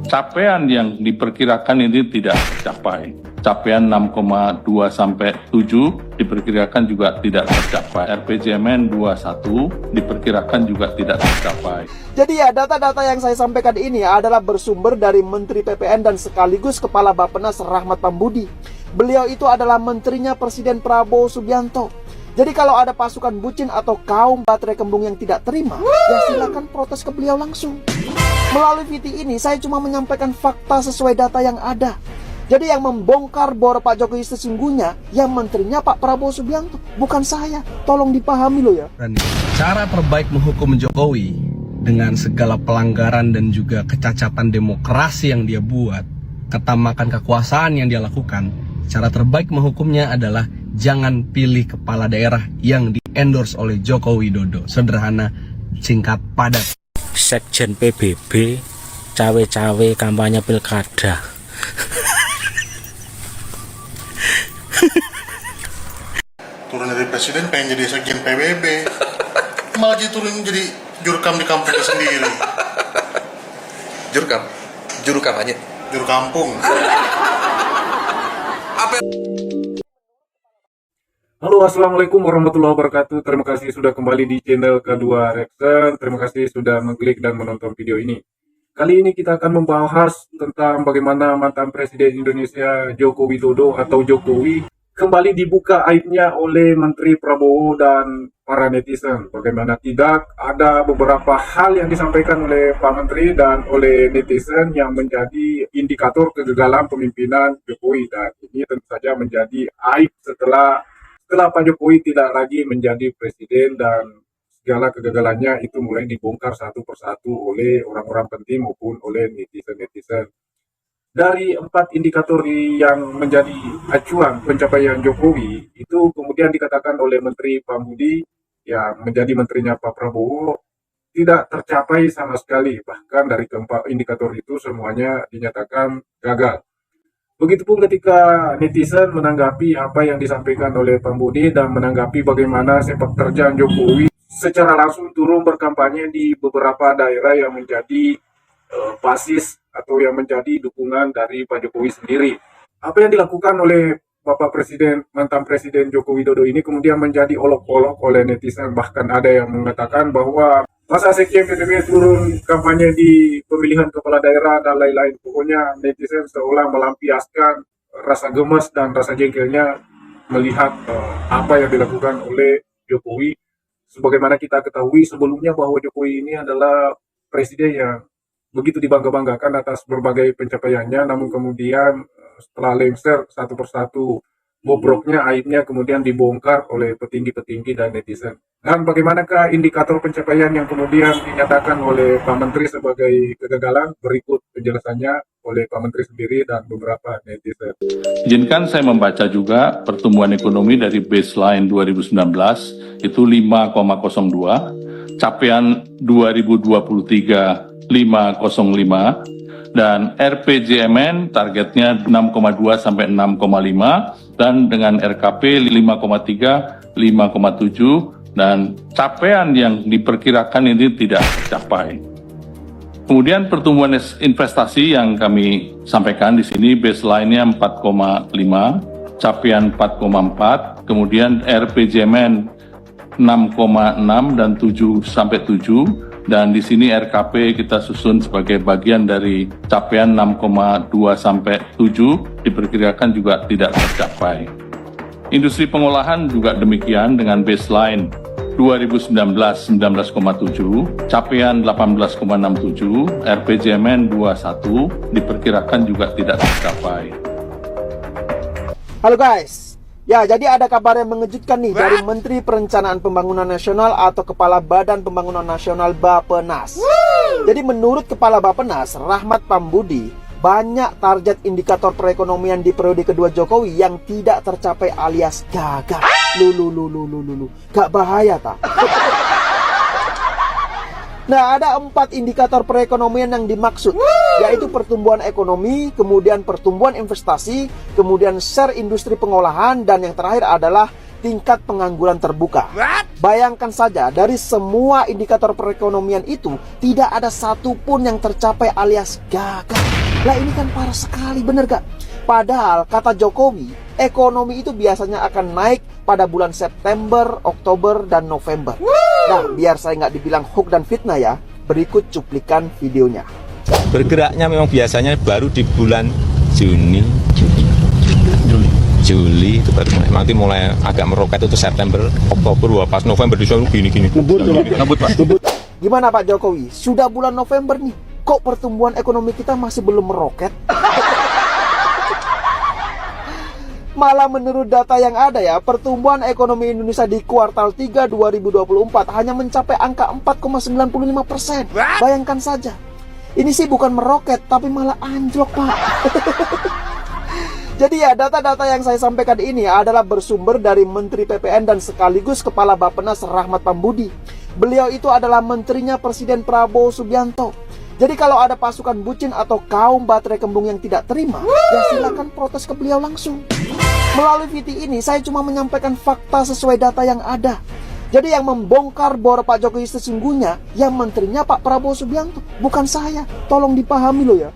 capaian yang diperkirakan ini tidak tercapai. Capaian 6,2 sampai 7 diperkirakan juga tidak tercapai. RPJMN 21 diperkirakan juga tidak tercapai. Jadi ya, data-data yang saya sampaikan ini adalah bersumber dari Menteri PPN dan sekaligus Kepala Bappenas Rahmat Pambudi. Beliau itu adalah menterinya Presiden Prabowo Subianto. Jadi kalau ada pasukan bucin atau kaum baterai kembung yang tidak terima, ya silakan protes ke beliau langsung. Melalui VT ini saya cuma menyampaikan fakta sesuai data yang ada. Jadi yang membongkar bor Pak Jokowi sesungguhnya yang menterinya Pak Prabowo Subianto, bukan saya. Tolong dipahami loh ya. Cara terbaik menghukum Jokowi dengan segala pelanggaran dan juga kecacatan demokrasi yang dia buat, ketamakan kekuasaan yang dia lakukan, cara terbaik menghukumnya adalah jangan pilih kepala daerah yang di-endorse oleh Joko Widodo. Sederhana, singkat, padat. Sekjen PBB, cawe-cawe kampanye pilkada. Turun dari presiden pengen jadi sekjen PBB, malah jadi turun jadi jurkam di kampungnya sendiri. Jurkam? Juru kampanye? Juru kampung. Halo, assalamualaikum warahmatullahi wabarakatuh. Terima kasih sudah kembali di channel Kedua Reaction. Terima kasih sudah mengklik dan menonton video ini. Kali ini kita akan membahas tentang bagaimana mantan Presiden Indonesia Joko Widodo atau Jokowi kembali dibuka aibnya oleh Menteri Prabowo dan para netizen. Bagaimana tidak ada beberapa hal yang disampaikan oleh Pak Menteri dan oleh netizen yang menjadi indikator kegagalan pemimpinan Jokowi. Dan ini tentu saja menjadi aib setelah Pak Jokowi tidak lagi menjadi presiden dan segala kegagalannya itu mulai dibongkar satu persatu oleh orang-orang penting maupun oleh netizen-netizen. Dari 4 indikator yang menjadi acuan pencapaian Jokowi, itu kemudian dikatakan oleh Menteri Pambudi yang menjadi menterinya Pak Prabowo tidak tercapai sama sekali. Bahkan dari keempat indikator itu semuanya dinyatakan gagal. Begitupun ketika netizen menanggapi apa yang disampaikan oleh Pambudi dan menanggapi bagaimana sepak terjang Jokowi secara langsung turun berkampanye di beberapa daerah yang menjadi basis atau yang menjadi dukungan dari Pak Jokowi sendiri. Apa yang dilakukan oleh Bapak Presiden, mantan Presiden Joko Widodo ini kemudian menjadi olok-olok oleh netizen. Bahkan ada yang mengatakan bahwa masa sekjen PBB turun kampanye di pemilihan kepala daerah dan lain-lain. Pokoknya netizen seolah melampiaskan rasa gemes dan rasa jengkelnya melihat apa yang dilakukan oleh Jokowi. Sebagaimana kita ketahui sebelumnya bahwa Jokowi ini adalah presiden yang begitu dibangga-banggakan atas berbagai pencapaiannya, namun kemudian setelah lengser satu persatu bobroknya, aibnya kemudian dibongkar oleh petinggi-petinggi dan netizen. Dan bagaimanakah indikator pencapaian yang kemudian dinyatakan oleh Pak Menteri sebagai kegagalan? Berikut penjelasannya oleh Pak Menteri sendiri dan beberapa netizen. Izinkan saya membaca juga pertumbuhan ekonomi dari baseline 2019 itu 5,02, capaian 2023 505, dan RPJMN targetnya 6,2 sampai 6,5, dan dengan RKP 5,3, 5,7, dan capaian yang diperkirakan ini tidak tercapai. Kemudian pertumbuhan investasi yang kami sampaikan di sini baseline-nya 4,5, capaian 4,4, kemudian RPJMN 6,6 dan 7 sampai 7. Dan di sini RKP kita susun sebagai bagian dari capaian 6,2 sampai 7 diperkirakan juga tidak tercapai. Industri pengolahan juga demikian dengan baseline 2019 19,7, capaian 18,67, RPJMN 21 diperkirakan juga tidak tercapai. Halo guys. Ya, jadi ada kabar yang mengejutkan nih dari Menteri Perencanaan Pembangunan Nasional atau Kepala Badan Pembangunan Nasional Bappenas. Jadi menurut Kepala Bappenas, Rahmat Pambudi, banyak target indikator perekonomian di periode kedua Jokowi yang tidak tercapai alias gagal. Gak bahaya tak? Nah, ada 4 indikator perekonomian yang dimaksud, yaitu pertumbuhan ekonomi, kemudian pertumbuhan investasi, kemudian share industri pengolahan, dan yang terakhir adalah tingkat pengangguran terbuka. Bayangkan saja, dari semua indikator perekonomian itu, tidak ada satupun yang tercapai alias gagal. Lah ini kan parah sekali, bener gak? Padahal kata Jokowi, ekonomi itu biasanya akan naik pada bulan September, Oktober, dan November. Nah, biar saya nggak dibilang hoax dan fitnah ya, berikut cuplikan videonya. Bergeraknya memang biasanya baru di bulan Juli itu baru nanti mulai agak meroket itu September, Oktober, pas November disuruh gini-gini. Ngebut Pak. Gimana Pak Jokowi? Sudah bulan November nih, kok pertumbuhan ekonomi kita masih belum meroket? Malah menurut data yang ada ya, pertumbuhan ekonomi Indonesia di kuartal 3 2024 hanya mencapai angka 4,95%. Bayangkan saja. Ini sih bukan meroket, tapi malah anjlok Pak. Jadi ya, data-data yang saya sampaikan ini adalah bersumber dari Menteri PPN dan sekaligus Kepala Bappenas Rahmat Pambudi. Beliau itu adalah menterinya Presiden Prabowo Subianto. Jadi kalau ada pasukan bucin atau kaum baterai kembung yang tidak terima, ya silakan protes ke beliau langsung. Melalui VT ini, saya cuma menyampaikan fakta sesuai data yang ada. Jadi yang membongkar bor Pak Jokowi sesungguhnya, ya menterinya Pak Prabowo Subianto, bukan saya. Tolong dipahami loh ya.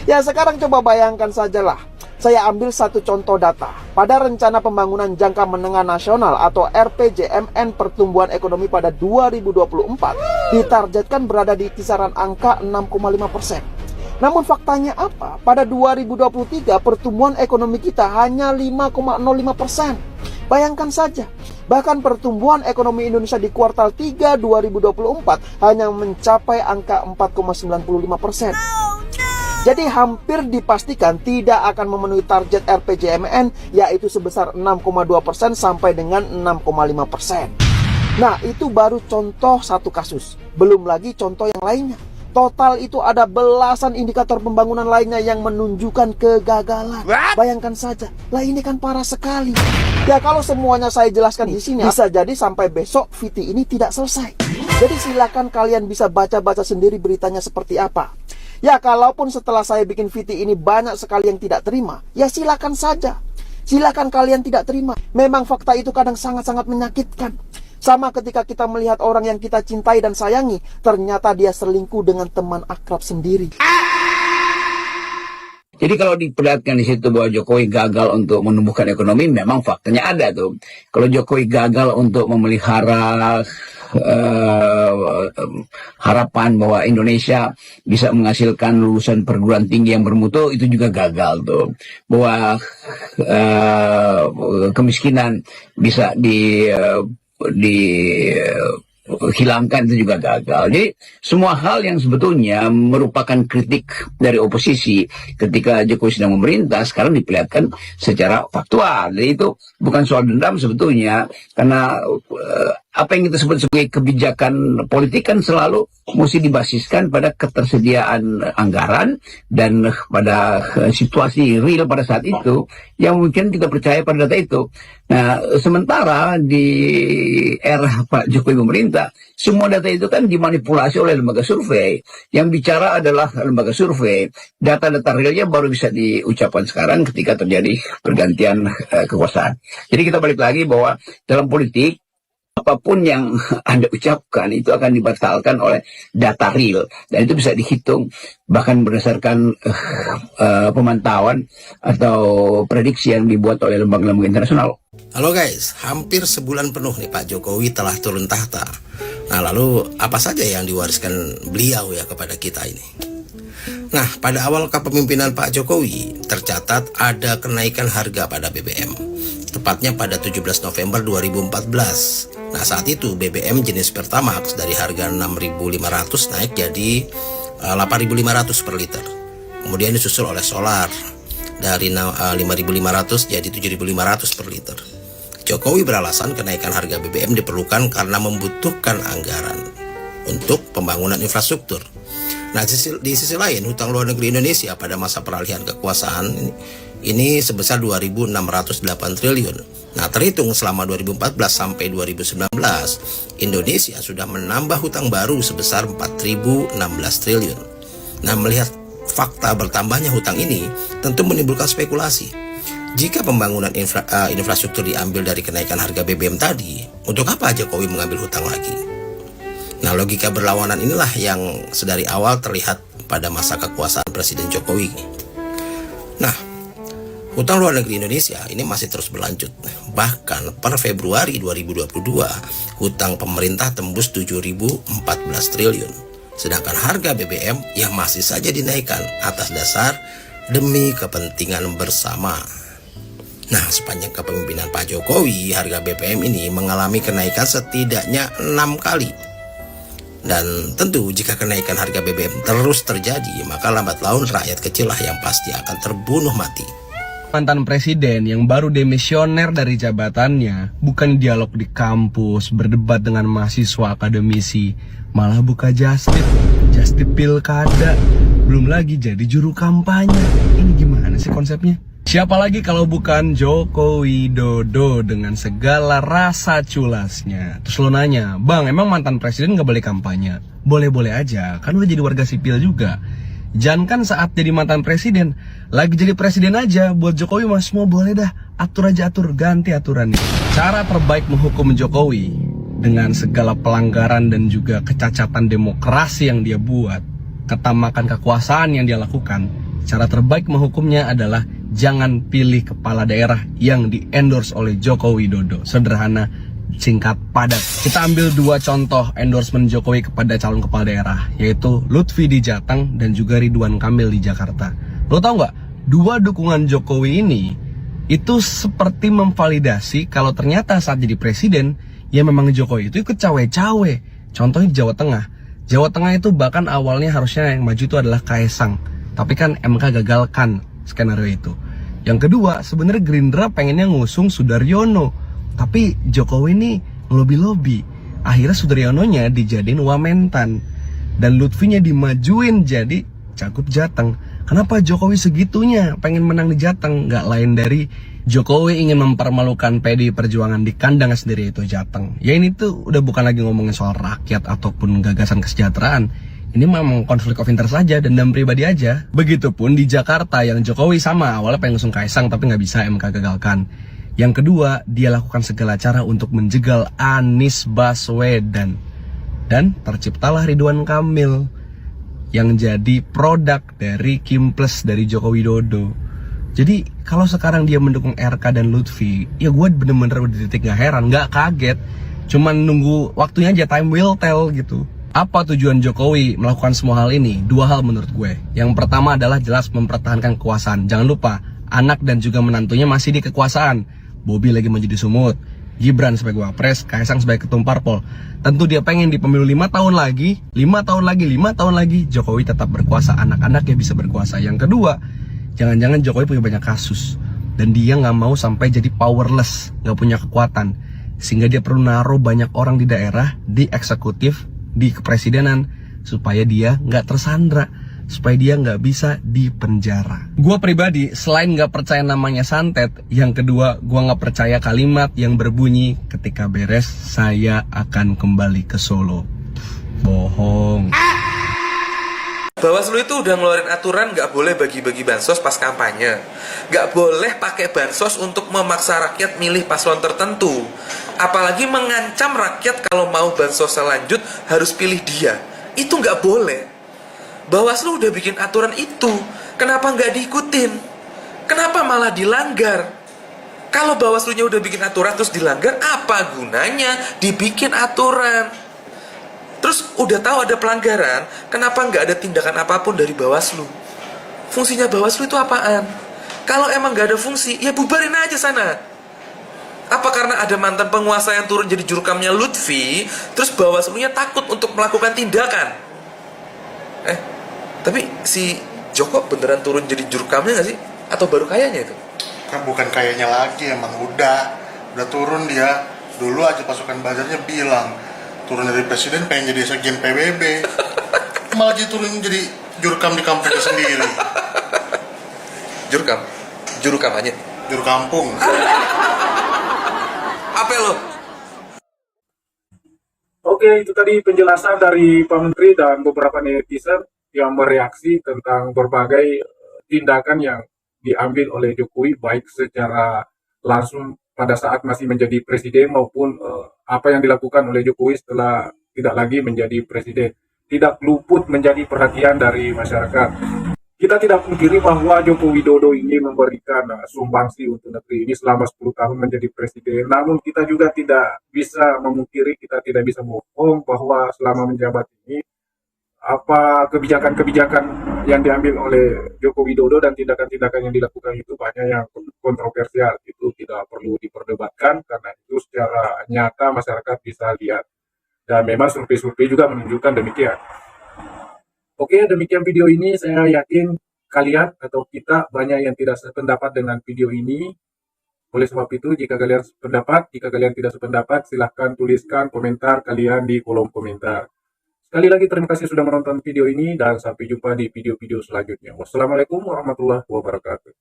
Ya sekarang coba bayangkan sajalah. Saya ambil satu contoh data. Pada Rencana Pembangunan Jangka Menengah Nasional atau RPJMN pertumbuhan ekonomi pada 2024 ditargetkan berada di kisaran angka 6,5%. Namun faktanya apa? Pada 2023 pertumbuhan ekonomi kita hanya 5,05%. Bayangkan saja, bahkan pertumbuhan ekonomi Indonesia di kuartal 3 2024 hanya mencapai angka 4,95%. Jadi hampir dipastikan tidak akan memenuhi target RPJMN, yaitu sebesar 6,2% sampai dengan 6,5%. Nah, itu baru contoh satu kasus. Belum lagi contoh yang lainnya. Total itu ada belasan indikator pembangunan lainnya yang menunjukkan kegagalan. Bayangkan saja, lah ini kan parah sekali. Ya kalau semuanya saya jelaskan di sini, bisa jadi sampai besok VT ini tidak selesai. Jadi silakan kalian bisa baca-baca sendiri beritanya seperti apa. Ya kalaupun setelah saya bikin VT ini banyak sekali yang tidak terima, ya silakan saja. Silakan kalian tidak terima. Memang fakta itu kadang sangat-sangat menyakitkan. Sama ketika kita melihat orang yang kita cintai dan sayangi, ternyata dia selingkuh dengan teman akrab sendiri. Jadi kalau diperlihatkan di situ bahwa Jokowi gagal untuk menumbuhkan ekonomi, memang faktanya ada tuh. Kalau Jokowi gagal untuk memelihara harapan bahwa Indonesia bisa menghasilkan lulusan perguruan tinggi yang bermutu, itu juga gagal tuh. Bahwa kemiskinan bisa dihilangkan, itu juga gagal. Jadi semua hal yang sebetulnya merupakan kritik dari oposisi ketika Jokowi sedang memerintah sekarang diperlihatkan secara faktual. Jadi itu bukan soal dendam sebetulnya, karena apa yang kita sebut sebagai kebijakan politik kan selalu mesti dibasiskan pada ketersediaan anggaran dan pada situasi real pada saat itu yang mungkin kita percaya pada data itu. Nah, sementara di era Pak Jokowi pemerintah, semua data itu kan dimanipulasi oleh lembaga survei. Yang bicara adalah lembaga survei. Data-data realnya baru bisa diucapkan sekarang ketika terjadi pergantian kekuasaan. Jadi kita balik lagi bahwa dalam politik, apapun yang Anda ucapkan itu akan dibatalkan oleh data real. Dan itu bisa dihitung bahkan berdasarkan pemantauan atau prediksi yang dibuat oleh lembaga-lembaga internasional. Halo guys, hampir sebulan penuh nih Pak Jokowi telah turun tahta. Nah lalu apa saja yang diwariskan beliau ya kepada kita ini? Nah pada awal kepemimpinan Pak Jokowi tercatat ada kenaikan harga pada BBM. Tepatnya pada 17 November 2014. Nah saat itu BBM jenis Pertamax dari harga 6.500 naik jadi 8.500 per liter. Kemudian disusul oleh solar dari 5.500 jadi 7.500 per liter. Jokowi beralasan kenaikan harga BBM diperlukan karena membutuhkan anggaran untuk pembangunan infrastruktur. Nah di sisi lain hutang luar negeri Indonesia pada masa peralihan kekuasaan ini sebesar 2.608 triliun. Nah terhitung selama 2014 sampai 2019 Indonesia sudah menambah hutang baru sebesar 4.016 triliun. Nah melihat fakta bertambahnya hutang ini tentu menimbulkan spekulasi. Jika pembangunan infrastruktur diambil dari kenaikan harga BBM tadi, untuk apa Jokowi mengambil hutang lagi? Nah logika berlawanan inilah yang sedari awal terlihat pada masa kekuasaan Presiden Jokowi. Nah, hutang luar negeri Indonesia ini masih terus berlanjut. Bahkan per Februari 2022, hutang pemerintah tembus 7.014 triliun. Sedangkan harga BBM yang masih saja dinaikkan atas dasar demi kepentingan bersama. Nah, sepanjang kepemimpinan Pak Jokowi, harga BBM ini mengalami kenaikan setidaknya 6 kali. Dan tentu jika kenaikan harga BBM terus terjadi, maka lambat laun rakyat kecil lah yang pasti akan terbunuh mati. Mantan presiden yang baru demisioner dari jabatannya bukan dialog di kampus, berdebat dengan mahasiswa akademisi, malah buka jastip pilkada, belum lagi jadi juru kampanye. Ini gimana sih konsepnya? Siapa lagi kalau bukan Joko Widodo dengan segala rasa culasnya. Terus lo nanya, bang emang mantan presiden gak boleh kampanye? Boleh-boleh aja, kan udah jadi warga sipil juga. Jangan kan saat jadi mantan presiden, lagi jadi presiden aja, buat Jokowi mah semua boleh dah. Atur aja atur, ganti aturannya. Cara terbaik menghukum Jokowi dengan segala pelanggaran dan juga kecacatan demokrasi yang dia buat, ketamakan kekuasaan yang dia lakukan, cara terbaik menghukumnya adalah jangan pilih kepala daerah yang di-endorse oleh Joko Widodo. Sederhana, singkat, padat. Kita ambil dua contoh endorsement Jokowi kepada calon kepala daerah, yaitu Lutfi di Jateng dan juga Ridwan Kamil di Jakarta. Lo tau nggak? Dua dukungan Jokowi ini itu seperti memvalidasi kalau ternyata saat jadi presiden, ya memang Jokowi itu ikut cawe-cawe. Contohnya Jawa Tengah. Jawa Tengah itu bahkan awalnya harusnya yang maju itu adalah Kaesang, tapi kan MK gagalkan skenario itu. Yang kedua, sebenarnya Gerindra pengennya ngusung Sudaryono, tapi Jokowi ini lobby-lobby. Akhirnya Sudaryononya dijadiin Wamentan dan Lutfinya dimajuin jadi Cagup Jateng. Kenapa Jokowi segitunya pengen menang di Jateng? Gak lain dari Jokowi ingin mempermalukan PDI Perjuangan di kandang sendiri, itu Jateng. Ya ini tuh udah bukan lagi ngomongin soal rakyat ataupun gagasan kesejahteraan. Ini memang konflik of interest saja, dendam pribadi aja. Begitupun di Jakarta yang Jokowi sama, awalnya pengen ngusung Kaesang tapi nggak bisa, MK gagalkan. Yang kedua, dia lakukan segala cara untuk menjegal Anies Baswedan. Dan terciptalah Ridwan Kamil yang jadi produk dari Kimples dari Joko Widodo. Jadi kalau sekarang dia mendukung RK dan Lutfi, ya gue bener-bener udah di titik gak heran, gak kaget. Cuman nunggu waktunya aja, time will tell gitu. Apa tujuan Jokowi melakukan semua hal ini? Dua hal menurut gue. Yang pertama adalah jelas mempertahankan kekuasaan. Jangan lupa, anak dan juga menantunya masih di kekuasaan. Bobi lagi menjadi sumut, Gibran sebagai wapres, Kaesang sebagai ketum parpol. Tentu dia pengen di pemilu 5 tahun lagi, 5 tahun lagi, Jokowi tetap berkuasa, anak-anaknya bisa berkuasa. Yang kedua, jangan-jangan Jokowi punya banyak kasus dan dia nggak mau sampai jadi powerless, nggak punya kekuatan, sehingga dia perlu naruh banyak orang di daerah, di eksekutif, di kepresidenan, supaya dia nggak tersandra, supaya dia nggak bisa dipenjara. Gue pribadi selain nggak percaya namanya santet, yang kedua gue nggak percaya kalimat yang berbunyi ketika beres saya akan kembali ke Solo. Bohong. Bawaslu itu udah ngeluarin aturan nggak boleh bagi-bagi bansos pas kampanye, nggak boleh pakai bansos untuk memaksa rakyat milih paslon tertentu, apalagi mengancam rakyat kalau mau bansos selanjut harus pilih dia. Itu nggak boleh. Bawaslu udah bikin aturan itu, kenapa nggak diikutin? Kenapa malah dilanggar? Kalau Bawaslunya udah bikin aturan terus dilanggar, apa gunanya dibikin aturan? Terus udah tahu ada pelanggaran, kenapa nggak ada tindakan apapun dari Bawaslu? Fungsinya Bawaslu itu apaan? Kalau emang nggak ada fungsi, ya bubarin aja sana. Apa karena ada mantan penguasa yang turun jadi jurukamnya Lutfi, terus Bawaslunya takut untuk melakukan tindakan? Tapi si Joko beneran turun jadi jurukamnya nggak sih? Atau baru kayaknya itu? Kan bukan kayaknya lagi, emang udah turun dia. Dulu aja pasukan Bazarnya bilang turun dari presiden pengen jadi sekjen PBB, malah jadi turun jadi jurkam di kampungnya sendiri. Juru kampanye, Juru kampung. apa lo? Oke, itu tadi penjelasan dari Pak Menteri dan beberapa netizen yang mereaksi tentang berbagai tindakan yang diambil oleh Jokowi, baik secara langsung pada saat masih menjadi presiden maupun apa yang dilakukan oleh Jokowi setelah tidak lagi menjadi presiden. tidak luput menjadi perhatian dari masyarakat. Kita tidak pungkiri bahwa Joko Widodo ini memberikan sumbangsi untuk negeri ini selama 10 tahun menjadi presiden. Namun kita juga tidak bisa memungkiri, kita tidak bisa bohong bahwa selama menjabat ini apa kebijakan-kebijakan yang diambil oleh Joko Widodo dan tindakan-tindakan yang dilakukan itu banyak yang kontroversial. Itu tidak perlu diperdebatkan karena itu secara nyata masyarakat bisa lihat. Dan memang survei-survei juga menunjukkan demikian. Oke, demikian video ini. Saya yakin kalian atau kita banyak yang tidak sependapat dengan video ini. Oleh sebab itu, jika kalian sependapat, jika kalian tidak sependapat, silahkan tuliskan komentar kalian di kolom komentar. Sekali lagi terima kasih sudah menonton video ini dan sampai jumpa di video-video selanjutnya. Wassalamualaikum warahmatullahi wabarakatuh.